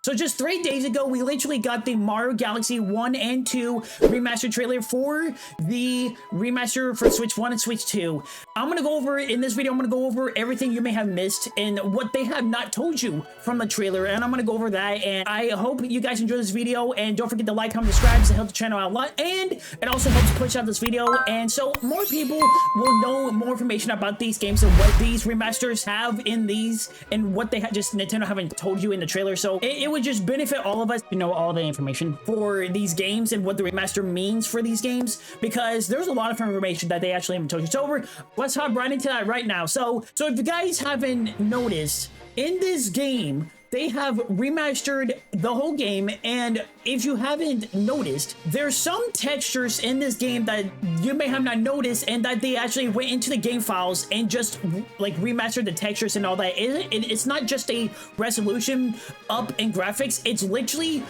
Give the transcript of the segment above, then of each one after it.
So just 3 days ago, we literally got the Mario Galaxy 1 and 2 remaster trailer for the remaster for Switch 1 and Switch 2. I'm gonna go over, in this video, I'm gonna go over everything you may have missed and what they have not told you from the trailer, and I'm gonna go over that, and I hope you guys enjoy this video, and don't forget to like, comment, subscribe to help the channel out a lot, and it also helps push out this video, and so more people will know more information about these games and what these remasters have in these, and what they just Nintendo haven't told you in the trailer, so it would just benefit all of us to know all the information for these games and what the remaster means for these games, because there's a lot of information that they actually haven't told you. So let's hop right into that right now. So if you guys haven't noticed, in this game they have remastered the whole game, and if you haven't noticed, there's some textures in this game that you may have not noticed, and that they actually went into the game files and just like remastered the textures and all that. It's not just a resolution up in graphics, it's literally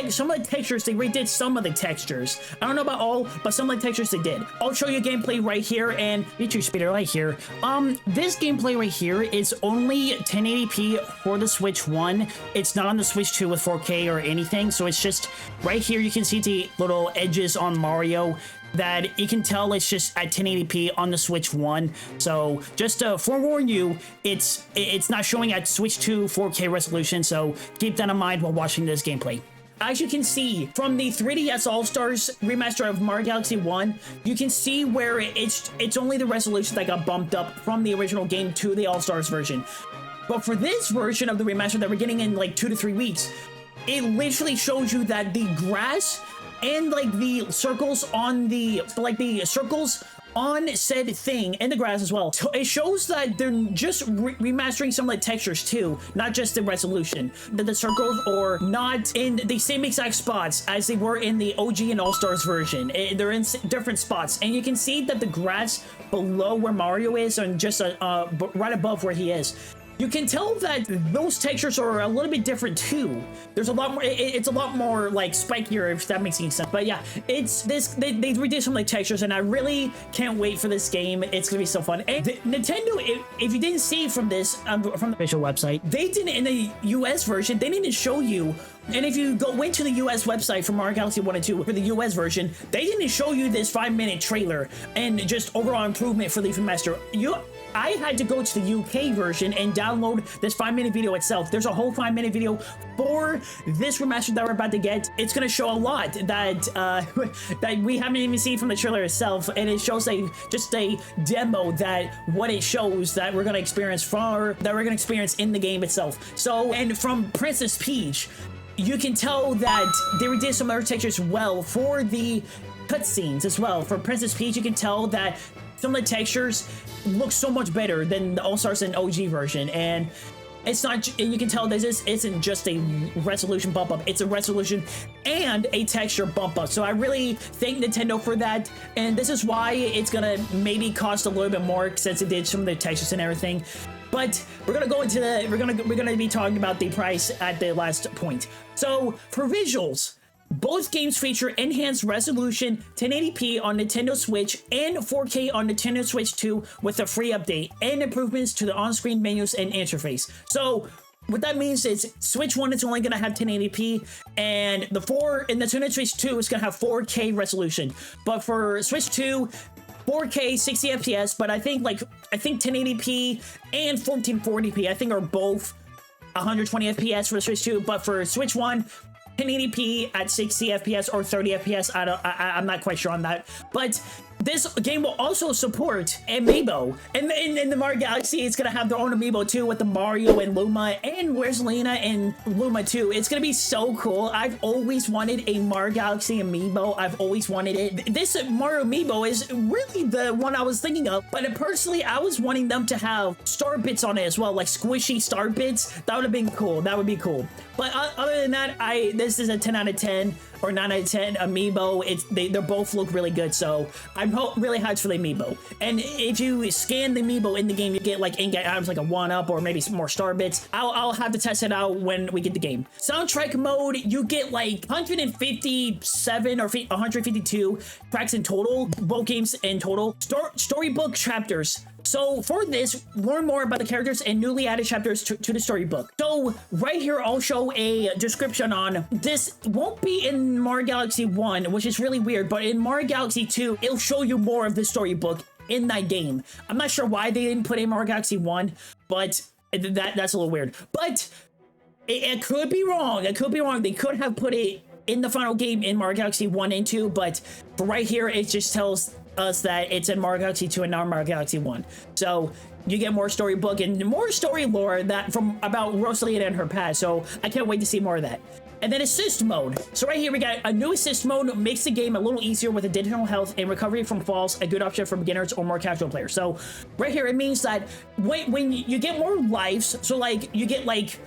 some of the textures. They redid some of the textures. I don't know about all, but some of the textures they did. I'll show you gameplay right here, and YouTube speeder right here. This gameplay right here is only 1080p for the Switch 1. It's not on the Switch 2 with 4K or anything, so it's just right here. You can see the little edges on Mario that you can tell it's just at 1080p on the Switch 1. So just to forewarn you, it's not showing at Switch 2 4K resolution, so keep that in mind while watching this gameplay. As you can see from the 3DS All-Stars remaster of Mario Galaxy 1, you can see where it's only the resolution that got bumped up from the original game to the All-Stars version. But for this version of the remaster that we're getting in like 2 to 3 weeks, it literally shows you that the grass and like the circles on circles on said thing, and the grass as well. So it shows that they're just remastering some of the textures too, not just the resolution. That the circles are not in the same exact spots as they were in the OG and All-Stars version. They're in different spots, and you can see that the grass below where Mario is, and just right above where he is, you can tell that those textures are a little bit different too. There's a lot more, it's a lot more like spikier, if that makes any sense. But yeah, they redid some of the textures, and I really can't wait for this game. It's gonna be so fun. And Nintendo, if you didn't see from this, from the official website, they didn't, in the US version, they didn't show you. And if you went to the US website for Mario Galaxy 1 and 2 for the US version, they didn't show you this 5-minute trailer and just overall improvement for the remaster. I had to go to the UK version and download this 5-minute video itself. There's a whole 5-minute video for this remaster that we're about to get. It's gonna show a lot that that we haven't even seen from the trailer itself, and it shows just a demo that what it shows that we're gonna experience in the game itself. So, and from Princess Peach, you can tell that they redid some other textures well for the cutscenes as well. For Princess Peach, you can tell that some of the textures look so much better than the All-Stars and OG version, and it's not, and you can tell this isn't just a resolution bump up, it's a resolution and a texture bump up. So I really thank Nintendo for that, and this is why it's gonna maybe cost a little bit more since it did some of the textures and everything. But we're gonna go into we're gonna be talking about the price at the last point. So for visuals, both games feature enhanced resolution, 1080p on Nintendo Switch and 4K on Nintendo Switch 2 with a free update and improvements to the on-screen menus and interface. So what that means is Switch 1 is only going to have 1080p, and the Nintendo Switch 2 is going to have 4K resolution. But for Switch 2, 4K 60 FPS, but I think 1080p and 1440p I think are both 120 FPS for the Switch 2, but for Switch 1, 1080p at 60 FPS or 30 FPS. I'm not quite sure on that. But this game will also support Amiibo. And in the Mario Galaxy, it's going to have their own Amiibo too, with the Mario and Luma, and where's Lena and Luma too. It's going to be so cool. I've always wanted a Mario Galaxy Amiibo. I've always wanted it. This Mario Amiibo is really the one I was thinking of. But personally, I was wanting them to have star bits on it as well, like squishy star bits. That would have been cool. That would be cool. But other than that, this is a 10 out of 10 or 9 out of 10 Amiibo. They both look really good, so I'm really hyped for the Amiibo. And if you scan the Amiibo in the game, you get like in-game items like a 1-up or maybe some more star bits. I'll have to test it out when we get the game. Soundtrack mode, you get like 157 or 152 tracks in total, both games in total. Storybook chapters. So for this, learn more about the characters and newly added chapters to the storybook. So right here, I'll show a description on this. Won't be in Mario Galaxy 1, which is really weird, but in Mario Galaxy 2, it'll show you more of the storybook in that game. I'm not sure why they didn't put in Mario Galaxy 1, but that's a little weird. But it could be wrong. It could be wrong. They could have put it in the final game in Mario Galaxy 1 and 2, but right here, it just tells us that it's in Mario Galaxy 2 and not Mario Galaxy 1. So you get more storybook and more story lore that about Rosalina and her past. So I can't wait to see more of that. And then assist mode. So right here we got a new assist mode, makes the game a little easier with additional health and recovery from falls, a good option for beginners or more casual players. So right here it means that when you get more lives, so like you get like,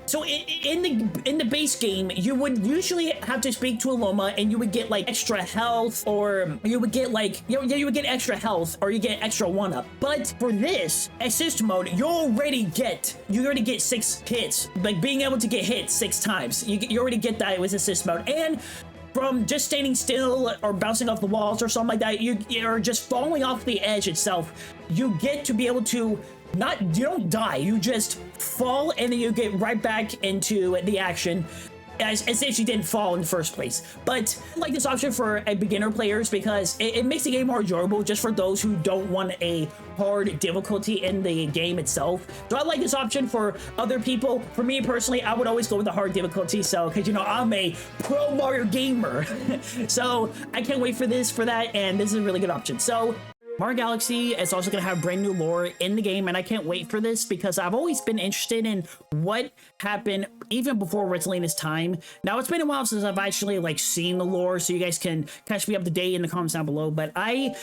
so in the base game, you would usually have to speak to a Loma and you would get like extra health, or you would get like, you would get extra health, or you get extra 1-up. But for this assist mode, you already get 6 hits, like being able to get hit 6 times. You already get that with assist mode. And from just standing still or bouncing off the walls or something like that, you're just falling off the edge itself. You get to be able to you don't die, you just fall and then you get right back into the action as if you didn't fall in the first place. But I like this option for beginner players because it makes the game more enjoyable just for those who don't want a hard difficulty in the game itself. So I like this option for other people. For me personally, I would always go with the hard difficulty, so because you know I'm a pro Mario gamer. So I can't wait for that, and this is a really good option. So Mario Galaxy is also going to have brand new lore in the game, and I can't wait for this because I've always been interested in what happened even before Rosalina's time. Now, it's been a while since I've actually like seen the lore, so you guys can catch me up to date in the comments down below, but I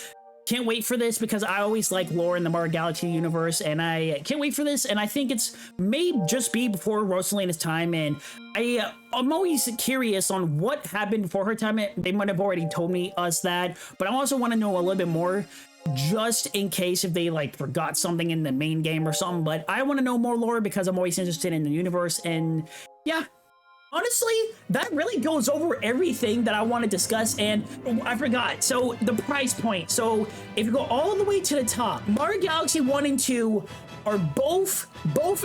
can't wait for this because I always like lore in the Mario Galaxy universe, and I can't wait for this, and I think it's may just be before Rosalina's time, and I'm always curious on what happened before her time. They might have already told us that, but I also want to know a little bit more, just in case if they like forgot something in the main game or something. But I want to know more lore because I'm always interested in the universe. And yeah, honestly, that really goes over everything that I want to discuss. And I forgot, so the price point. So if you go all the way to the top, Mario Galaxy 1 and 2 are both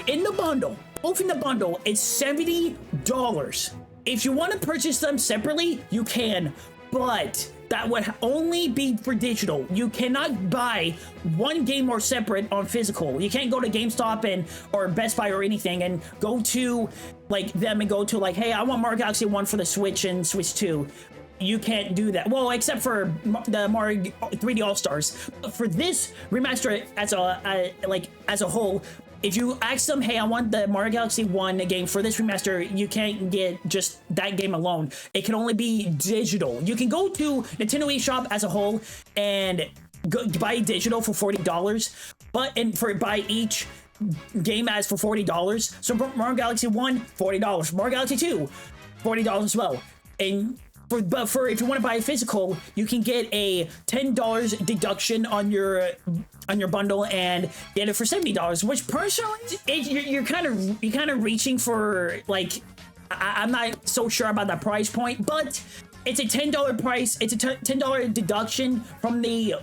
in the bundle. Both in the bundle. It's $70. If you want to purchase them separately, you can, but that would only be for digital. You cannot buy one game more separate on physical. You can't go to GameStop or Best Buy or anything and go to like them and go to like, hey, I want Mario Galaxy 1 for the Switch and Switch 2. You can't do that. Well, except for the Mario 3D All-Stars. For this remaster as a whole, if you ask them, hey, I want the Mario Galaxy 1 game for this remaster, you can't get just that game alone. It can only be digital. You can go to Nintendo eShop as a whole and buy digital for $40, but buy each game as for $40. So Mario Galaxy 1, $40. Mario Galaxy 2, $40 as well. And but if you want to buy a physical, you can get a $10 deduction on your bundle and get it for $70, which personally you're kind of reaching for, like, I'm not so sure about that price point, but it's a $10 price. It's a $10 deduction from the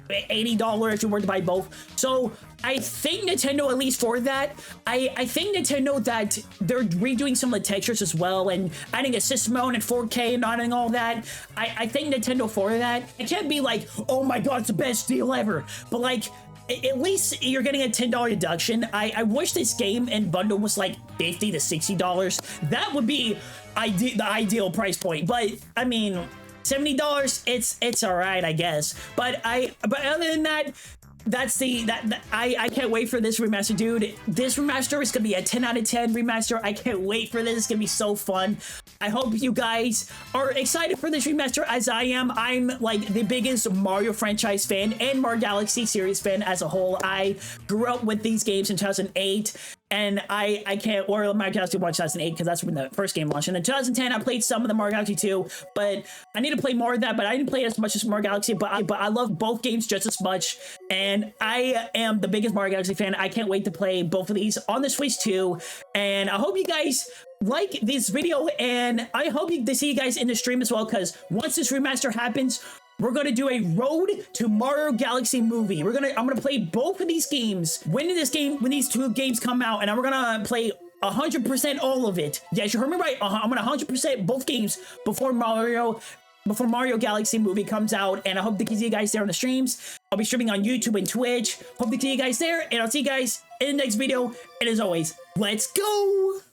$80 if you were to buy both. So I think Nintendo, at least for that, I think Nintendo that they're redoing some of the textures as well and adding assist mode and 4K and adding all that. I think Nintendo for that. It can't be like, oh my god, it's the best deal ever, but like, at least you're getting a $10 deduction. I wish this game and bundle was like $50 to $60. That would be the ideal price point, but I mean, $70, it's all right, I guess. But other than that, I can't wait for this remaster, dude. This remaster is gonna be a 10 out of 10 remaster. I can't wait for this. It's gonna be so fun. I hope you guys are excited for this remaster as I am. I'm like the biggest Mario franchise fan and Mario Galaxy series fan as a whole. I grew up with these games in 2008. And I can't, or Mario Galaxy 1 2008, because that's when the first game launched. And in 2010, I played some of the Mario Galaxy 2, but I need to play more of that, but I didn't play as much as Mario Galaxy, but I love both games just as much, and I am the biggest Mario Galaxy fan. I can't wait to play both of these on the Switch 2, and I hope you guys like this video, and I hope to see you guys in the stream as well, because once this remaster happens, we're gonna do a Road to Mario Galaxy movie. I'm gonna play both of these games. When these two games come out, and we're gonna play 100% all of it. Yes, you heard me right. I'm gonna 100% both games before Mario Galaxy movie comes out, and I hope to see you guys there on the streams. I'll be streaming on YouTube and Twitch. Hope to see you guys there, and I'll see you guys in the next video. And as always, let's go!